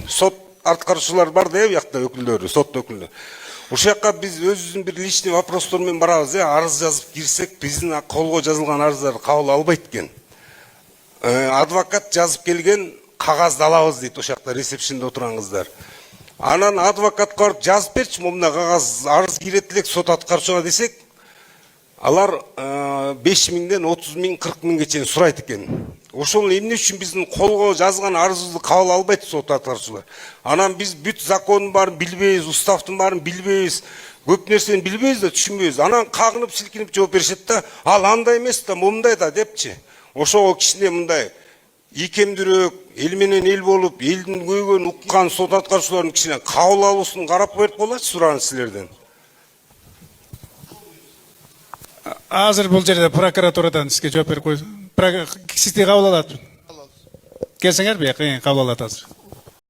сот аткарчылар бар да, бияқта өкілдері, сот өкілдері. Ошол жакка биз өзүбүздүн бир личный вопростор менен барабыз, арыз жазып кирсек, биздин колго жазылган арыздарды кабыл албайт экен. Адвокат жазып келген кагазды алабыз дейт, ошол жакта ресепшнде отурган кыздар. Анан адвокатка барып жазып берчи, мына кагаз арыз кирет элек сот аткарчуга десек, алар 5 миңден 30 миң, 40 миңге чейин сурайт экен. Ошол эмне үчүн биздин колго жазган арызыбызды кабыл албайт сот аткарчылар? Анан биз бүт закондун баарын билбейбиз, уставдын баарын билбейбиз, көп нерсени билбейбиз да, түшүнбөйбүз. Анан кагынып, силкинип жооп беришет да, ал андай эмес да, мындай да депчи. Ошого кичине мындай ийкемдүүрөөк, эл менен эл болуп, элдин көйгөйүн уккан сот аткарчылардын кичине кабыл алуусун карап берип болачы, сураган силерден. Азыр бул жерде прокуратурадан сизге жооп берип койсун. Сизди кабыл алат. Келсеңер бияка, кабыл алат азыр.